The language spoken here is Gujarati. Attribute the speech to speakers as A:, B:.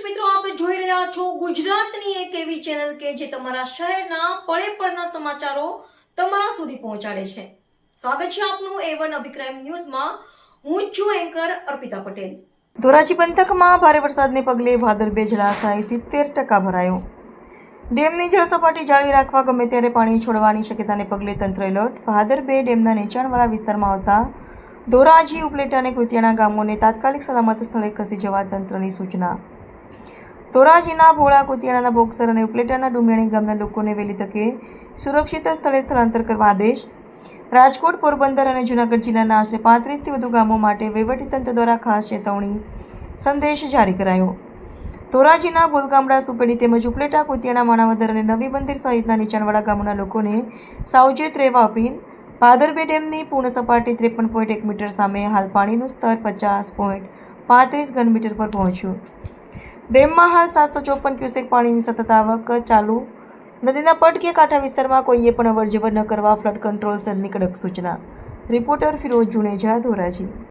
A: દર્શક મિત્રો, આપ જોઈ રહ્યા છો ગુજરાતની એક એવી ચેનલ કે જે તમારા શહેરના પળે પળના સમાચારો તમારા સુધી પહોંચાડે છે. સ્વાગત છે આપનું A1 અભિક્રાઇમ ન્યૂઝમાં. હું છું એન્કર અર્પિતા પટેલ. ધોરાજી પંથકમાં ભારે વરસાદને પગલે ભાદરબે જળાશય 70% ભરાયો. ડેમની જળ સપાટી જાળવી રાખવા ગમે ત્યારે પાણી છોડવાની શક્યતાને પગલે તંત્ર એલર્ટ. ભાદરબે ડેમના નીચાણવાળા વિસ્તારમાં આવતા ધોરાજી, ઉપલેટા અને કુતિયાણા ગામોને તાત્કાલિક સલામત સ્થળે ખસી જવા તંત્રની સૂચના. ધોરાજીના ભોળા, કુતિયાણાના બોક્સર અને ઉપલેટાના ડુમિયાણી ગામના લોકોને વહેલી તકે સુરક્ષિત સ્થળે સ્થળાંતર કરવા આદેશ. રાજકોટ, પોરબંદર અને જૂનાગઢ જિલ્લાના આશરે 35થી વધુ ગામો માટે વહીવટીતંત્ર દ્વારા ખાસ ચેતવણી સંદેશ જારી કરાયો. ધોરાજીના ભોલગામડા, સુપેડી તેમજ ઉપલેટા, કુતિયાણા, માણાવદર અને નવી મંદિર સહિતના નીચાણવાળા ગામોના લોકોને સાવચેત રહેવા અપીલ. ભાદરબે ડેમની પૂર્ણ સપાટી 53.1 મીટર સામે હાલ પાણીનું સ્તર 50.35 ઘનમીટર પર પહોંચ્યું. ડેમમાં હાલ 754 ક્યુસેક પાણીની સતત આવક ચાલુ. નદીના પટ કે કાંઠા વિસ્તારમાં કોઈએ પણ અવરજવર ન કરવા ફ્લડ કંટ્રોલ સેલની કડક સૂચના. રિપોર્ટર ફિરોઝ જુનેજા, ધોરાજી.